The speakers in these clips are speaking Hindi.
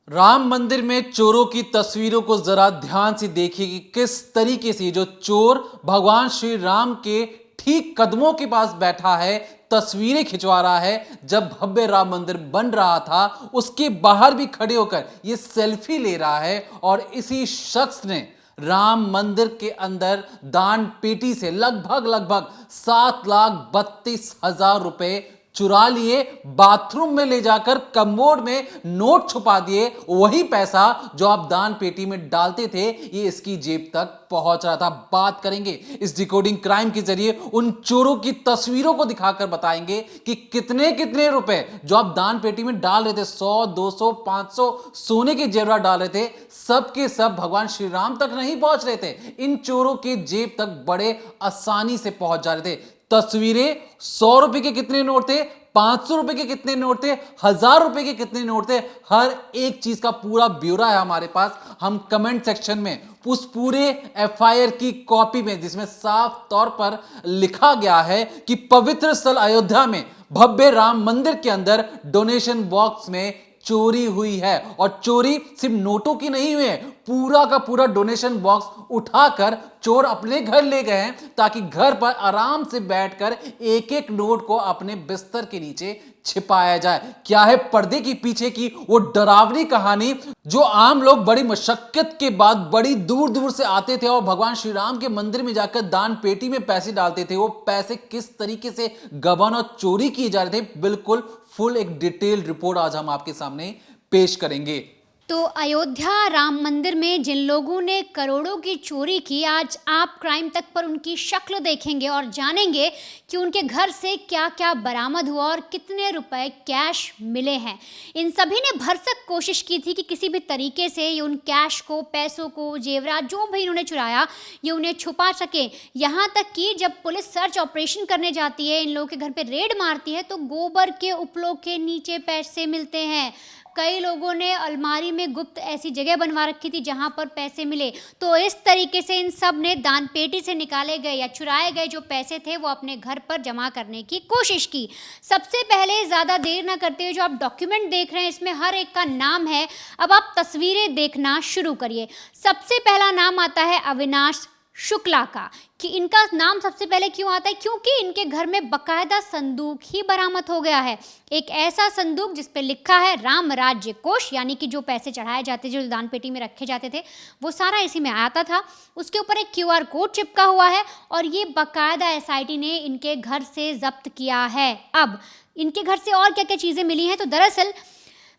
राम मंदिर में चोरों की तस्वीरों को जरा ध्यान से देखिए कि किस तरीके से जो चोर भगवान श्री राम के ठीक कदमों के पास बैठा है, तस्वीरें खिंचवा रहा है। जब भव्य राम मंदिर बन रहा था उसके बाहर भी खड़े होकर ये सेल्फी ले रहा है और इसी शख्स ने राम मंदिर के अंदर दान पेटी से लगभग 7,32,000 रुपए चुरा लिए, बाथरूम में ले जाकर कमोड में नोट छुपा दिए। वही पैसा जो आप दान पेटी में डालते थे ये इसकी जेब तक पहुंच रहा था। बात करेंगे इस डिकोडिंग क्राइम के जरिए उन चोरों की तस्वीरों को दिखाकर बताएंगे कि कितने कितने रुपए जो आप दान पेटी में डाल रहे थे, 100, 200, 500 सोने के जेवरात डाल रहे थे, सब के सब भगवान श्री राम तक नहीं पहुंच रहे थे, इन चोरों के जेब तक बड़े आसानी से पहुंच जा रहे थे। तस्वीरें 100 रुपए के कितने नोट थे, 500 रुपए के कितने नोट थे, 1000 रुपए के कितने नोट थे, हर एक चीज का पूरा ब्यौरा है हमारे पास। हम कमेंट सेक्शन में उस पूरे एफआईआर की कॉपी में, जिसमें साफ तौर पर लिखा गया है कि पवित्र स्थल अयोध्या में भव्य राम मंदिर के अंदर डोनेशन बॉक्स में चोरी हुई है। और चोरी सिर्फ नोटों की नहीं हुई है, पूरा का पूरा डोनेशन बॉक्स उठाकर चोर अपने घर ले गए हैं ताकि घर पर आराम से बैठकर एक एक नोट को अपने बिस्तर के नीचे छिपाया जाए। क्या है पर्दे के पीछे की वो डरावनी कहानी जो आम लोग बड़ी मशक्कत के बाद बड़ी दूर दूर से आते थे और भगवान श्री राम के मंदिर में जाकर दान पेटी में पैसे डालते थे, वो पैसे किस तरीके से गबन और चोरी किए जा रहे थे, बिल्कुल फुल एक डिटेल रिपोर्ट आज हम आपके सामने पेश करेंगे। तो अयोध्या राम मंदिर में जिन लोगों ने करोड़ों की चोरी की, आज आप क्राइम तक पर उनकी शक्ल देखेंगे और जानेंगे कि उनके घर से क्या क्या बरामद हुआ और कितने रुपए कैश मिले हैं। इन सभी ने भरसक कोशिश की थी कि किसी भी तरीके से ये उन कैश को, पैसों को, जेवरात जो भी इन्होंने चुराया ये उन्हें छुपा सके। यहाँ तक कि जब पुलिस सर्च ऑपरेशन करने जाती है, इन लोगों के घर पर रेड मारती है, तो गोबर के उपलों के नीचे पैसे मिलते हैं। कई लोगों ने अलमारी में गुप्त ऐसी जगह बनवा रखी थी जहां पर पैसे मिले। तो इस तरीके से इन सब ने दान पेटी से निकाले गए या चुराए गए जो पैसे थे वो अपने घर पर जमा करने की कोशिश की। सबसे पहले ज़्यादा देर ना करते हुए जो आप डॉक्यूमेंट देख रहे हैं इसमें हर एक का नाम है। अब आप तस्वीरें देखना शुरू करिए। सबसे पहला नाम आता है अविनाश शुक्ला का। कि इनका नाम सबसे पहले क्यों आता है, क्योंकि इनके घर में बकायदा संदूक ही बरामद हो गया है। एक ऐसा संदूक जिस पे लिखा है राम राज्य कोष, यानी कि जो पैसे चढ़ाए जाते, जो दान पेटी में रखे जाते थे, वो सारा इसी में आता था। उसके ऊपर एक क्यूआर कोड चिपका हुआ है और ये बकायदा एसआईटी ने इनके घर से जब्त किया है। अब इनके घर से और क्या क्या चीज़ें मिली हैं, तो दरअसल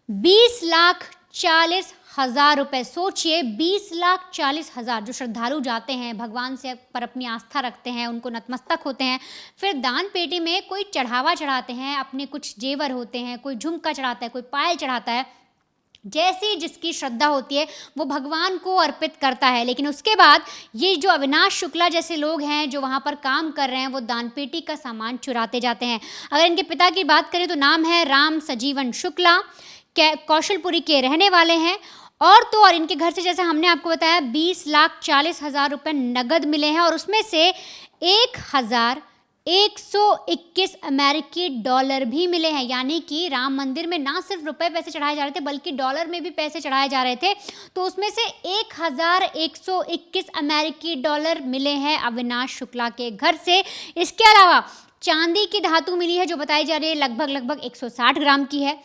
20,40,000 रुपए। सोचिए, 20,40,000 जो श्रद्धालु जाते हैं भगवान से पर अपनी आस्था रखते हैं, उनको नतमस्तक होते हैं, फिर दान पेटी में कोई चढ़ावा चढ़ाते हैं, अपने कुछ जेवर होते हैं, कोई झुमका चढ़ाता है, कोई पायल चढ़ाता है, जैसी जिसकी श्रद्धा होती है वो भगवान को अर्पित करता है। लेकिन उसके बाद ये जो अविनाश शुक्ला जैसे लोग हैं जो वहाँ पर काम कर रहे हैं वो दान पेटी का सामान चुराते जाते हैं। अगर इनके पिता की बात करें तो नाम है राम सजीवन शुक्ला, कौशलपुरी के रहने वाले हैं। और तो और इनके घर से, जैसे हमने आपको बताया, 20,40,000 रुपये नगद मिले हैं और उसमें से 1,121 अमेरिकी डॉलर भी मिले हैं। यानी कि राम मंदिर में ना सिर्फ रुपए पैसे चढ़ाए जा रहे थे बल्कि डॉलर में भी पैसे चढ़ाए जा रहे थे। तो उसमें से 1,121 अमेरिकी डॉलर मिले हैं अविनाश शुक्ला के घर से। इसके अलावा चांदी की धातु मिली है जो बताई जा रही है लगभग 160 ग्राम की है।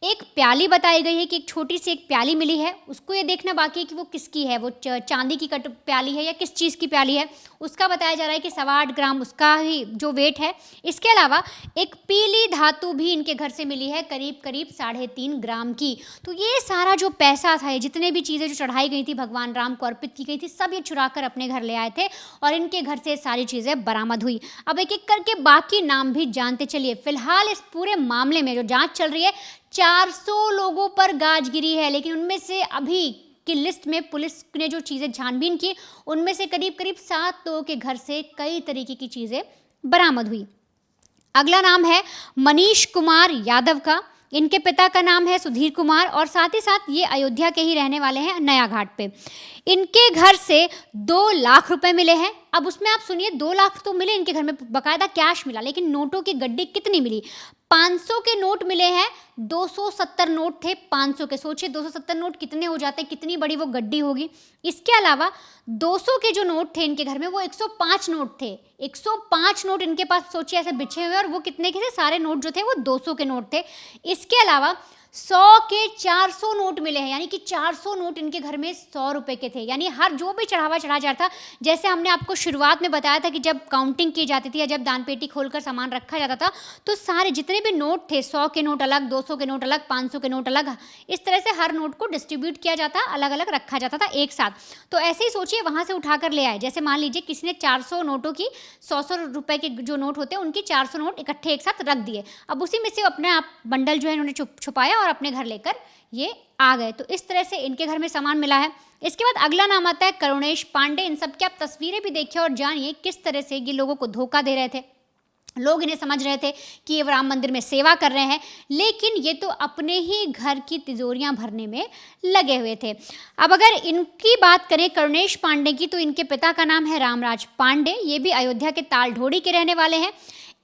एक प्याली बताई गई है कि एक छोटी सी एक प्याली मिली है, उसको ये देखना बाकी है कि वो किसकी है, वो चांदी की प्याली है या किस चीज़ की प्याली है। उसका बताया जा रहा है कि 8.25 ग्राम उसका ही जो वेट है। इसके अलावा एक पीली धातु भी इनके घर से मिली है करीब 3.5 ग्राम की। तो ये सारा जो पैसा था, जितने भी चीज़ें जो चढ़ाई गई थी भगवान राम को अर्पित की गई थी, सब ये चुरा कर अपने घर ले आए थे और इनके घर से सारी चीज़ें बरामद हुई। अब एक एक करके बाकी नाम भी जानते चलिए। फिलहाल इस पूरे मामले में जो जाँच चल रही है, 400 लोगों पर गाज गिरी है, लेकिन उनमें से अभी की लिस्ट में पुलिस ने जो चीज़ें छानबीन की उनमें से करीब 7 लोगों के घर से कई तरीके की चीज़ें बरामद हुई। अगला नाम है मनीष कुमार यादव का। इनके पिता का नाम है सुधीर कुमार और साथ ही साथ ये अयोध्या के ही रहने वाले हैं, नया घाट पे। इनके घर से 2 लाख रुपए मिले हैं। अब उसमें आप सुनिए, 2 लाख तो मिले इनके घर में, बकायदा कैश मिला, लेकिन नोटों की गड्डी कितनी मिली? 500 के नोट मिले हैं, 270 नोट थे 500 के। सोचिए 270 नोट कितने हो जाते हैं, कितनी बड़ी वो गड्डी होगी। इसके अलावा 200 के जो नोट थे इनके घर में वो 105 नोट थे। 105 नोट इनके पास सोचिए ऐसे बिछे हुए, और वो कितने के थे, सारे नोट जो थे वो 200 के नोट थे। इसके अलावा 100 के 400 नोट मिले हैं, यानी कि 400 नोट इनके घर में 100 रुपए के थे। यानी हर जो भी चढ़ावा चढ़ा जाता, जैसे हमने आपको शुरुआत में बताया था कि जब काउंटिंग की जाती थी या जब दान पेटी खोलकर सामान रखा जाता था, तो सारे जितने भी नोट थे, 100 के नोट अलग, 200 के नोट अलग, 500 के नोट अलग, इस तरह से हर नोट को डिस्ट्रीब्यूट किया जाता, अलग अलग रखा जाता था एक साथ। तो ऐसे ही सोचिए वहाँ से उठाकर ले आए। जैसे मान लीजिए किसी ने 400 नोटों की 100 रुपए के जो नोट होते हैं उनकी 400 नोट इकट्ठे एक साथ रख दिए। अब उसी में से अपने आप बंडल जो है इन्होंने छुपाया और अपने घर लेकर ये आ गए। तो इस तरह से इनके घर में सामान मिला है। इसके बाद अगला नाम आता है करुणेश पांडे। इन सब की आप तस्वीरें भी देखिए और जानिए किस तरह से ये लोगों को धोखा दे रहे थे। लोग इन्हें समझ रहे थे कि ये राम मंदिर में सेवा कर रहे हैं, लेकिन ये तो अपने ही घर की तिजोरियां भरने में लगे हुए थे। अब अगर इनकी बात करें करुणेश पांडे की, तो इनके पिता का नाम है रामराज पांडे। ये भी अयोध्या के तालढोड़ी के रहने वाले हैं।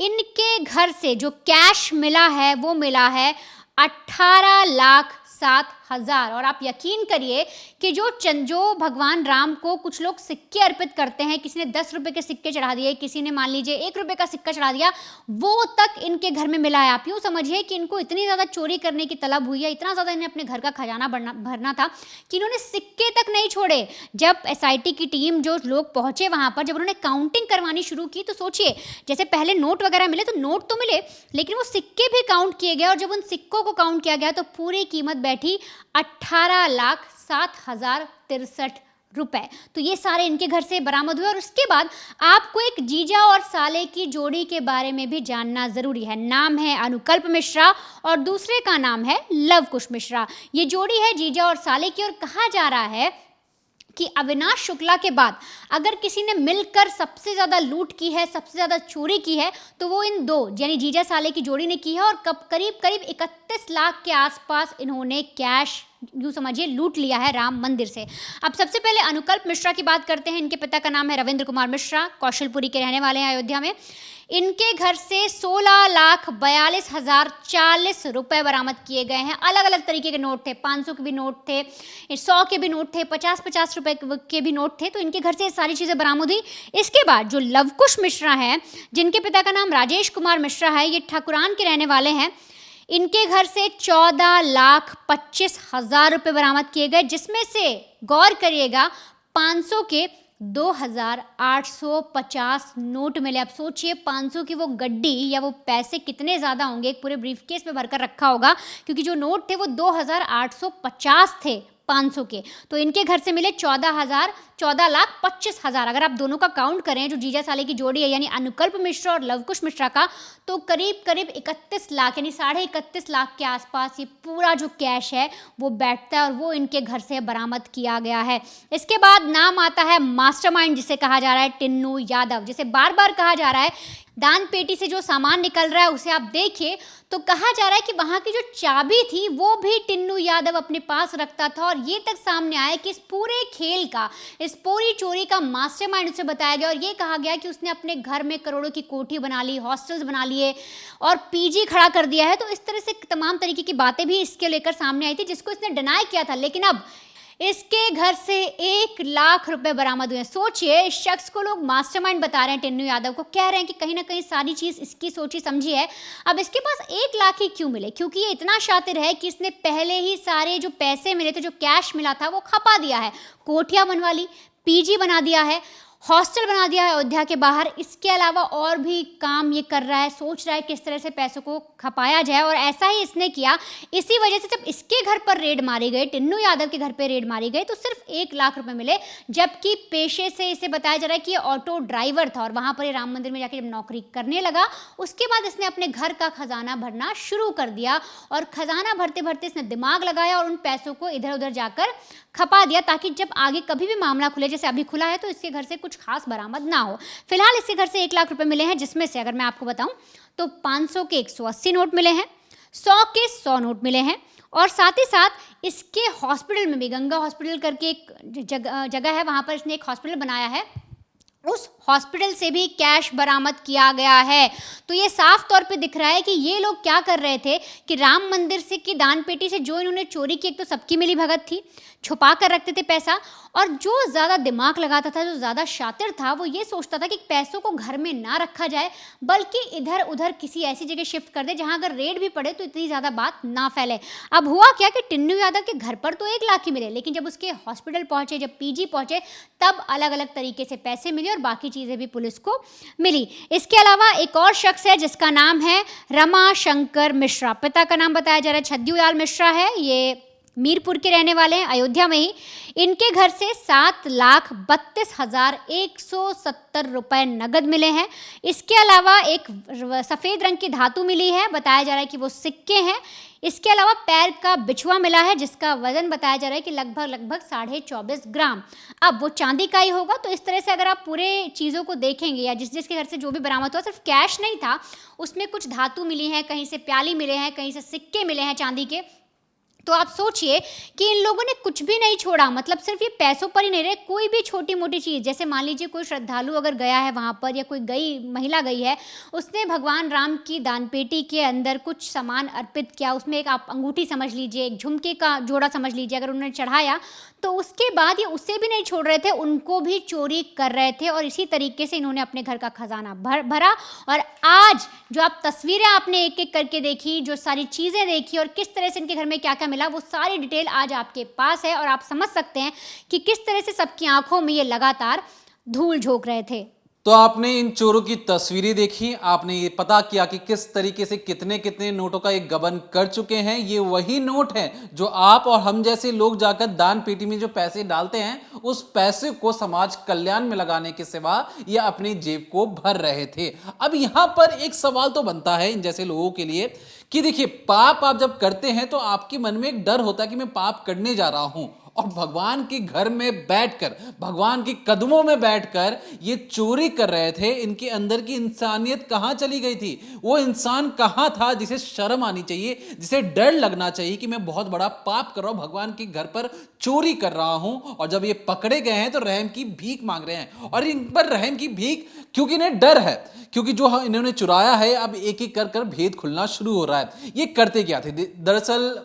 इनके घर से जो कैश मिला है वो मिला है 18,07,000। और आप यकीन करिए कि जो भगवान राम को कुछ लोग सिक्के अर्पित करते हैं, किसी ने 10 रुपए के सिक्के चढ़ा दिए, किसी ने मान लीजिए 1 रुपए का सिक्का चढ़ा दिया, वो तक इनके घर में मिला है। आप यूँ समझिए कि इनको इतनी ज़्यादा चोरी करने की तलब हुई है, इतना ज़्यादा इन्हें अपने घर का खजाना भरना था कि इन्होंने सिक्के तक नहीं छोड़े। जब SIT की टीम जो लोग पहुँचे वहाँ पर, जब उन्होंने काउंटिंग करवानी शुरू की, तो सोचिए जैसे पहले नोट वगैरह मिले तो नोट तो मिले, लेकिन वो सिक्के भी काउंट किए गए, और जब उन सिक्कों को काउंट किया गया तो पूरी कीमत बैठी 18,07,063 रुपए। तो ये सारे इनके घर से बरामद हुए। और उसके बाद आपको एक जीजा और साले की जोड़ी के बारे में भी जानना जरूरी है। नाम है अनुकल्प मिश्रा और दूसरे का नाम है लवकुश मिश्रा। ये जोड़ी है जीजा और साले की, और कहा जा रहा है कि अविनाश शुक्ला के बाद अगर किसी ने मिलकर सबसे ज़्यादा लूट की है, सबसे ज़्यादा चोरी की है, तो वो इन दो यानी जीजा साले की जोड़ी ने की है। और करीब 31 लाख के आसपास इन्होंने कैश यूँ समझिए लूट लिया है राम मंदिर से। अब सबसे पहले अनुकल्प मिश्रा की बात करते हैं। इनके पिता का नाम है रविंद्र कुमार मिश्रा, कौशलपुरी के रहने वाले हैं अयोध्या में। इनके घर से 16,42,040 रुपए बरामद किए गए हैं। अलग अलग तरीके के नोट थे, 500 के भी नोट थे, 100 के भी नोट थे, 50-50 रुपए के भी नोट थे। तो इनके घर से ये सारी चीज़ें बरामद हुई। इसके बाद जो लवकुश मिश्रा हैं, जिनके पिता का नाम राजेश कुमार मिश्रा है, ये ठाकुरान के रहने वाले हैं। इनके घर से 14,25,000 रुपये बरामद किए गए, जिसमें से गौर करिएगा 500 के 2,850 नोट मिले। अब सोचिए 500 की वो गड्डी या वो पैसे कितने ज़्यादा होंगे, एक पूरे ब्रीफकेस में भरकर रखा होगा, क्योंकि जो नोट थे वो 2,850 थे 500 के। तो इनके घर से मिले 14,25,000। अगर आप दोनों का काउंट करें, जो जीजा साले की जोड़ी है यानी अनुकल्प मिश्रा और लवकुश मिश्रा का, तो करीब 31 लाख यानी 31.5 लाख के आसपास ये पूरा जो कैश है वो बैठता है, और वो इनके घर से बरामद किया गया है। इसके बाद नाम आता है मास्टरमाइंड, जिसे कहा जा रहा है टिन्नू यादव। जिसे बार बार कहा जा रहा है दान पेटी से जो सामान निकल रहा है उसे आप देखिए, तो कहा जा रहा है कि वहाँ की जो चाबी थी वो भी टिन्नू यादव अपने पास रखता था। और ये तक सामने आया कि इस पूरे खेल का, इस पूरी चोरी का मास्टरमाइंड उसे बताया गया। और ये कहा गया कि उसने अपने घर में करोड़ों की कोठी बना ली, हॉस्टल्स बना लिए और PG खड़ा कर दिया है। तो इस तरह से तमाम तरीके की बातें भी इसके लेकर सामने आई थी, जिसको इसने डिनाई किया था। लेकिन अब इसके घर से 1 लाख रुपए बरामद हुए। सोचिए, इस शख्स को लोग मास्टरमाइंड बता रहे हैं, टिन्नू यादव को कह रहे हैं कि कहीं ना कहीं सारी चीज़ इसकी सोची समझी है। अब इसके पास 1 लाख ही क्यों मिले? क्योंकि ये इतना शातिर है कि इसने पहले ही सारे जो पैसे मिले थे, जो कैश मिला था, वो खपा दिया है। कोठियाँ बनवा ली, PG बना दिया है, हॉस्टल बना दिया है अयोध्या के बाहर। इसके अलावा और भी काम ये कर रहा है, सोच रहा है किस तरह से पैसों को खपाया जाए। और ऐसा ही इसने किया। इसी वजह से जब इसके घर पर रेड मारी गई, टिन्नू यादव के घर पर रेड मारी गई, तो सिर्फ 1 लाख रुपए मिले। जबकि पेशे से इसे बताया जा रहा है कि ये ऑटो ड्राइवर था, और वहाँ पर ये राम मंदिर में जाकर जब नौकरी करने लगा, उसके बाद इसने अपने घर का खजाना भरना शुरू कर दिया। और खजाना भरते भरते इसने दिमाग लगाया और उन पैसों को इधर उधर जाकर खपा दिया, ताकि जब आगे कभी भी मामला खुले, जैसे अभी खुला है, तो इसके घर से कुछ खास बरामद ना हो। फिलहाल इसके घर से 1 लाख रुपए मिले हैं, जिसमें से अगर मैं आपको बताऊं तो 500 के 180 नोट मिले हैं, 100 के 100 नोट मिले हैं, और साथ ही साथ इसके हॉस्पिटल में भी, गंगा हॉस्पिटल करके एक जगह है, वहाँ पर इसने एक हॉस्पिटल बनाया है, उस हॉस्पिटल से भी कैश बरामद किया गया है। तो ये साफ तौर पे दिख रहा है कि ये लोग क्या कर रहे थे कि राम मंदिर से की दान पेटी से जो इन्होंने चोरी की, एक तो सबकी मिली भगत थी, छुपा कर रखते थे पैसा, और जो ज़्यादा दिमाग लगाता था, जो ज़्यादा शातिर था, वो ये सोचता था कि पैसों को घर में ना रखा जाए बल्कि इधर उधर किसी ऐसी जगह शिफ्ट कर दे जहाँ अगर रेड भी पड़े तो इतनी ज़्यादा बात ना फैले। अब हुआ क्या कि टिन्नू यादव के घर पर तो 1 लाख ही मिले, लेकिन जब उसके हॉस्पिटल पहुँचे, जब पीजी पहुँचे, तब अलग अलग तरीके से पैसे मिले और बाकी चीज़ें भी पुलिस को मिली। इसके अलावा एक और शख्स है जिसका नाम है रमा शंकर मिश्रा। पिता का नाम बताया जा रहा है छद्दूलाल मिश्रा है। ये मीरपुर के रहने वाले हैं, अयोध्या में ही। इनके घर से 7,32,170 रुपए नगद मिले हैं। इसके अलावा एक सफ़ेद रंग की धातु मिली है, बताया जा रहा है कि वो सिक्के हैं। इसके अलावा पैर का बिछुआ मिला है जिसका वजन बताया जा रहा है कि लगभग 24.5 ग्राम। अब वो चांदी का ही होगा। तो इस तरह से अगर आप पूरे चीज़ों को देखेंगे या जिस जिसके घर से जो भी बरामद हुआ, सिर्फ कैश नहीं था, उसमें कुछ धातु मिली है, कहीं से प्याली मिले हैं, कहीं से सिक्के मिले हैं चांदी के। तो आप सोचिए कि इन लोगों ने कुछ भी नहीं छोड़ा, मतलब सिर्फ ये पैसों पर ही नहीं रहे, कोई भी छोटी मोटी चीज़, जैसे मान लीजिए कोई श्रद्धालु अगर गया है वहाँ पर या कोई महिला गई है, उसने भगवान राम की दानपेटी के अंदर कुछ सामान अर्पित किया, उसमें एक आप अंगूठी समझ लीजिए, एक झुमके का जोड़ा समझ लीजिए, अगर उन्होंने चढ़ाया तो उसके बाद ये उसे भी नहीं छोड़ रहे थे, उनको भी चोरी कर रहे थे। और इसी तरीके से इन्होंने अपने घर का खजाना भरा। और आज जो आप तस्वीरें आपने एक एक करके देखी, जो सारी चीज़ें देखी और किस तरह से इनके घर में क्या क्या मिला, वो सारी डिटेल आज आपके पास है और आप समझ सकते हैं कि किस तरह से सबकी आंखों में ये लगातार धूल झोंक रहे थे। तो आपने इन चोरों की तस्वीरें देखी, आपने ये पता किया कि किस तरीके से कितने कितने नोटों का एक गबन कर चुके हैं। ये वही नोट हैं जो आप और हम जैसे लोग जाकर दान पेटी में जो पैसे डालते हैं, उस पैसे को समाज कल्याण में लगाने के सिवा ये अपनी जेब को भर रहे थे। अब यहाँ पर एक सवाल तो बनता है इन जैसे लोगों के लिए कि देखिए, पाप आप जब करते हैं तो आपके मन में एक डर होता है कि मैं पाप करने जा रहा हूं, और भगवान के घर में बैठकर, भगवान के कदमों में बैठकर ये चोरी कर रहे थे। इनके अंदर की इंसानियत कहां चली गई थी? वो इंसान कहां था जिसे शर्म आनी चाहिए, जिसे डर लगना चाहिए कि मैं बहुत बड़ा पाप कर रहा हूं, भगवान के घर पर चोरी कर रहा हूं। और जब ये पकड़े गए हैं तो रहम की भीख मांग रहे हैं, और इन पर रहम की भीख क्योंकि इन्हें डर है, क्योंकि जो इन्होंने चुराया है अब एक एक कर भेद खुलना शुरू हो रहा है। ये करते क्या थे? दरअसल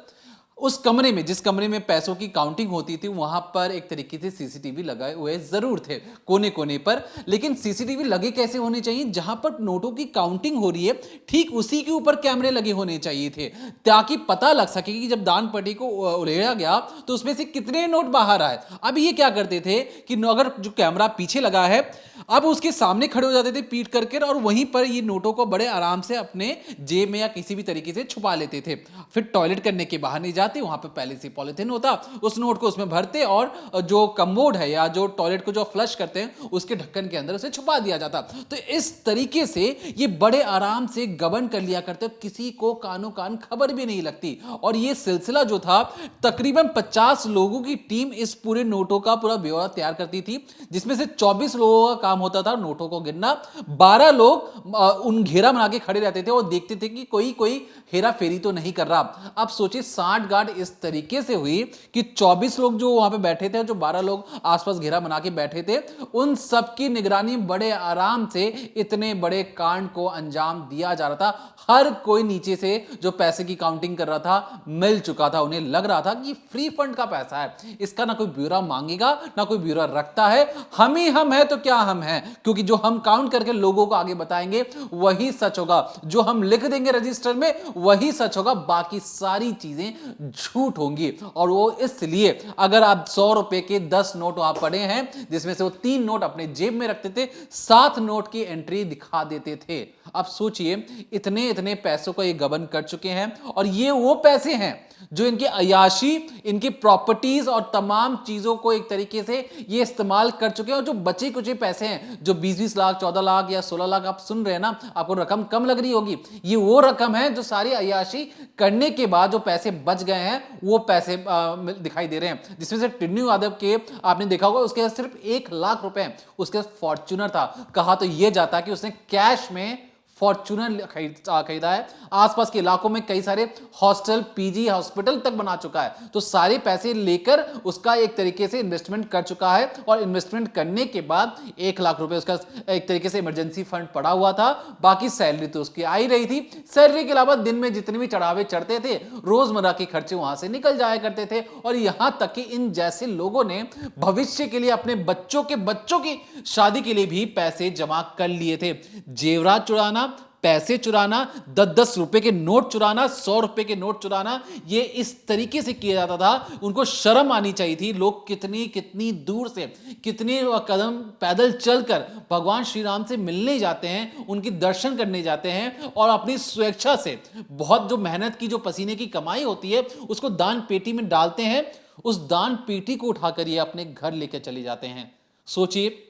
उस कमरे में, जिस कमरे में पैसों की काउंटिंग होती थी, वहां पर एक तरीके से सीसीटीवी लगाए हुए जरूर थे कोने कोने पर, लेकिन सीसीटीवी लगे कैसे होने चाहिए? जहां पर नोटों की काउंटिंग हो रही है ठीक उसी के ऊपर कैमरे लगे होने चाहिए थे, ताकि पता लग सके कि जब दान पेटी को उड़ेड़ा गया तो उसमें से कितने नोट बाहर आए। अब ये क्या करते थे कि अगर जो कैमरा पीछे लगा है, अब उसके सामने खड़े हो जाते थे पीट करके, और वहीं पर ये नोटों को बड़े आराम से अपने जेब में या किसी भी तरीके से छुपा लेते थे। फिर टॉयलेट करने के बाहर नहीं जाते, वहां पे पहले से पॉलिथीन होता, उस नोट को उसमें भरते और जो कमोड है या जो टॉयलेट को जो फ्लश करते हैं उसके ढक्कन के अंदर उसे छुपा दिया जाता। तो इस तरीके से ये बड़े आराम से गबन कर लिया करते, किसी को कानो कान खबर भी नहीं लगती। और ये सिलसिला जो था, तकरीबन 50 लोगों की टीम इस पूरे नोटों का पूरा ब्यौरा तैयार करती थी, जिसमें से 24 लोगों का काम होता था नोटों को गिनना। 12 लोग उन घेरा बना के खड़े रहते थे और देखते थे कि कोई हेरा फेरी तो नहीं कर रहा। अब सोचिए, 60 गार्ड इस तरीके से हुई कि 24 लोग जो वहां पे बैठे थे, जो 12 लोग आसपास घेरा बना के बैठे थे, उन सबकी निगरानी बड़े आराम से इतने बड़े कांड को अंजाम दिया जा रहा था। हर कोई नीचे से जो पैसे की काउंटिंग कर रहा था मिल चुका था, उन्हें लग रहा था कि फ्री फंड का पैसा है, इसका ना कोई ब्यूरो मांगेगा ना कोई ब्यूरो रखता है, हम ही हम है तो क्या हम हैं, क्योंकि जो हम काउंट करके लोगों को आगे बताएंगे वही सच होगा, जो हम लिख देंगे रजिस्टर में वही सच होगा, बाकी सारी चीजें झूठ होंगी। और वो इसलिए अगर आप 100 रुपए के 10 नोट वहां पड़े हैं, जिसमें से वो 3 नोट अपने जेब में रखते थे, 7 नोट की एंट्री दिखा देते थे। अब सोचिए, इतने इतने पैसों का ये गबन कर चुके हैं, और ये वो पैसे हैं जो इनके अयाशी, इनकी प्रॉपर्टीज और तमाम चीजों को एक तरीके से ये इस्तेमाल कर चुके हैं। और जो बचे कुछ पैसे हैं, जो 20-20 लाख, 14 लाख या 16 लाख आप सुन रहे हैं ना, आपको रकम कम लग रही होगी, ये वो रकम है जो सारी अयाशी करने के बाद जो पैसे बच गए हैं, वो पैसे दिखाई दे रहे हैं। जिसमें से टिन्नू यादव के आपने देखा होगा, उसके सिर्फ 1 लाख रुपए उसके फॉर्च्यूनर था। कहा तो यह जाता कि उसने कैश में फॉर्च्यूनर खरीदा है। आसपास के इलाकों में कई सारे हॉस्टल, पीजी, हॉस्पिटल तक बना चुका है। तो सारे पैसे लेकर उसका एक तरीके से इन्वेस्टमेंट कर चुका है और इन्वेस्टमेंट करने के बाद 1 लाख रुपए उसका एक तरीके से इमरजेंसी फंड पड़ा हुआ था। बाकी सैलरी तो उसकी आ ही रही थी। सैलरी के अलावा दिन में जितने भी चढ़ावे चढ़ते थे, रोजमर्रा के खर्चे वहां से निकल जाया करते थे। और यहां तक कि इन जैसे लोगों ने भविष्य के लिए अपने बच्चों की शादी के लिए भी पैसे जमा कर लिए थे। जेवरात चुराना, पैसे चुराना, 10-10 रुपए के नोट चुराना, 100 रुपए के नोट चुराना, ये इस तरीके से किया जाता था। उनको शर्म आनी चाहिए थी। लोग कितनी दूर से, कितने कदम पैदल चलकर भगवान श्री राम से मिलने जाते हैं, उनकी दर्शन करने जाते हैं और अपनी स्वेच्छा से बहुत जो मेहनत की, जो पसीने की कमाई होती है, उसको दान पेटी में डालते हैं। उस दान पेटी को उठाकर ये अपने घर लेकर चले जाते हैं। सोचिए,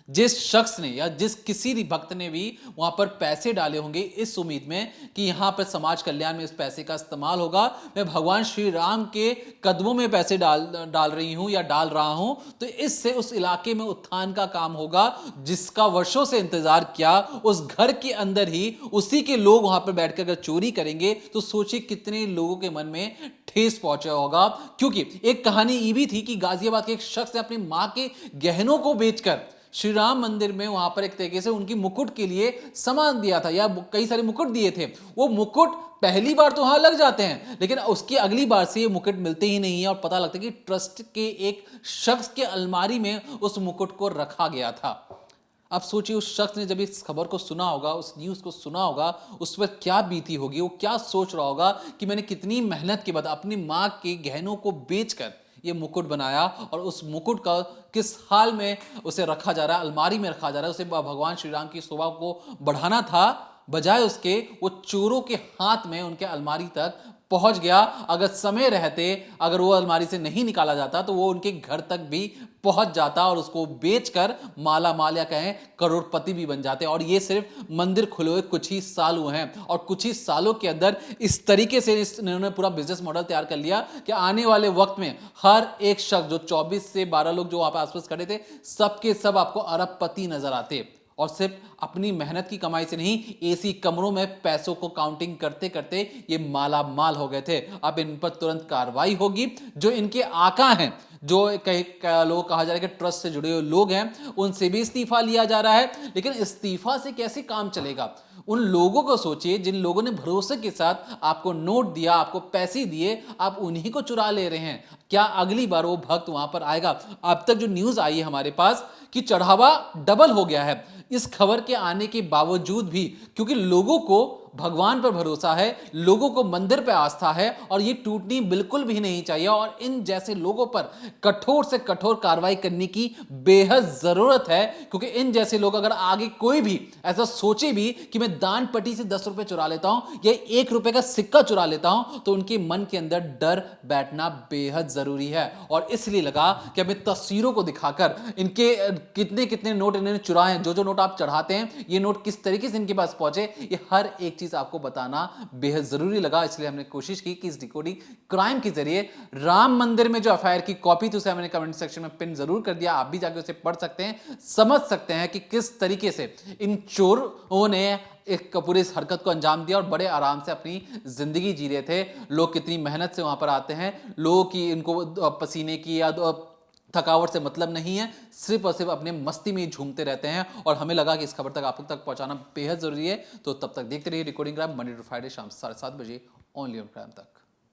जिस शख्स ने या जिस किसी भी भक्त ने भी वहां पर पैसे डाले होंगे इस उम्मीद में कि यहां पर समाज कल्याण में इस पैसे का इस्तेमाल होगा, मैं भगवान श्री राम के कदमों में पैसे डाल रही हूं या डाल रहा हूं, तो इससे उस इलाके में उत्थान का काम होगा जिसका वर्षों से इंतजार किया। उस घर के अंदर ही उसी के लोग वहां पर बैठकर अगर चोरी करेंगे तो सोचिए कितने लोगों के मन में ठेस पहुंचा होगा। क्योंकि एक कहानी ये भी थी कि गाजियाबाद के एक शख्स ने अपनी मां के गहनों को बेचकर श्री राम मंदिर में वहां पर एक तरीके से उनकी मुकुट के लिए सामान दिया था, या कई सारे मुकुट दिए थे। वो मुकुट पहली बार तो वहां लग जाते हैं, लेकिन उसकी अगली बार से ये मुकुट मिलते ही नहीं है और पता लगता है कि ट्रस्ट के एक शख्स के अलमारी में उस मुकुट को रखा गया था। अब सोचिए, उस शख्स ने जब इस खबर को सुना होगा, उस न्यूज़ को सुना होगा, उस पर क्या बीती होगी, वो क्या सोच रहा होगा कि मैंने कितनी मेहनत के बाद अपनी माँ के गहनों को बेचकर ये मुकुट बनाया और उस मुकुट का किस हाल में उसे रखा जा रहा है, अलमारी में रखा जा रहा है। उसे भगवान श्री राम की शोभा को बढ़ाना था, बजाय उसके वो चोरों के हाथ में उनके अलमारी तक पहुंच गया। अगर समय रहते, अगर वो अलमारी से नहीं निकाला जाता तो वो उनके घर तक भी पहुंच जाता और उसको बेचकर माला माल या कहें करोड़पति भी बन जाते। और ये सिर्फ मंदिर खुले हुए कुछ ही साल हुए हैं और कुछ ही सालों के अंदर इस तरीके से इन्होंने पूरा बिजनेस मॉडल तैयार कर लिया कि आने वाले वक्त में हर एक शख्स, जो 24 से 12 लोग जो वहां पर आसपास खड़े थे, सबके सब आपको अरबपति नजर आते। और सिर्फ अपनी मेहनत की कमाई से नहीं, एसी कमरों में पैसों को काउंटिंग करते करते ये माला माल हो गए थे। अब इन पर तुरंत कार्रवाई होगी। जो इनके आका हैं, जो कई लोग कहा जा रहा है कि ट्रस्ट से जुड़े हुए लोग हैं, उनसे भी इस्तीफा लिया जा रहा है। लेकिन इस्तीफा से कैसे काम चलेगा? उन लोगों को सोचिए जिन लोगों ने भरोसे के साथ आपको नोट दिया, आपको पैसे दिए, आप उन्हीं को चुरा ले रहे हैं। क्या अगली बार वो भक्त वहां पर आएगा? अब तक जो न्यूज आई है हमारे पास कि चढ़ावा डबल हो गया है। इस खबर के आने के बावजूद भी, क्योंकि लोगों को भगवान पर भरोसा है, लोगों को मंदिर पर आस्था है और ये टूटनी बिल्कुल भी नहीं चाहिए। और इन जैसे लोगों पर कठोर से कठोर कार्रवाई करने की बेहद जरूरत है, क्योंकि इन जैसे लोग अगर आगे कोई भी ऐसा सोचे भी कि मैं दान पट्टी से 10 रुपए चुरा लेता हूं या 1 रुपए का सिक्का चुरा लेता हूं, तो उनके मन के अंदर डर बैठना बेहद जरूरी है। और इसलिए लगा कि हमें तस्वीरों को दिखाकर इनके कितने कितने नोट इन्होंने चुराए हैं, जो नोट आप चढ़ाते हैं, ये नोट किस तरीके से इनके पास पहुंचे, ये हर एक चीज आपको बताना बेहद जरूरी लगा। इसलिए हमने कोशिश की कि इस डिकोडिंग क्राइम के जरिए राम मंदिर में जो एफआईआर की कॉपी थी उसे मैंने कमेंट सेक्शन में पिन जरूर कर दिया। आप भी जाके उसे पढ़ सकते हैं, समझ सकते हैं कि किस तरीके से इन चोरों ने एक पूरी इस हरकत को अंजाम दिया और बड़े आराम से अपनी जिंदगी जी रहे थे। लोग कितनी मेहनत से वहां पर आते हैं, लोगों की इनको पसीने की या थकावट से मतलब नहीं है, सिर्फ और सिर्फ अपने मस्ती में ही झूमते रहते हैं। और हमें लगा कि इस खबर तक आप तक पहुंचाना बेहद जरूरी है। तो तब तक देखते रहिए decoding crime, Monday to Friday शाम 7:30 बजे ओनली ऑन क्राइम तक।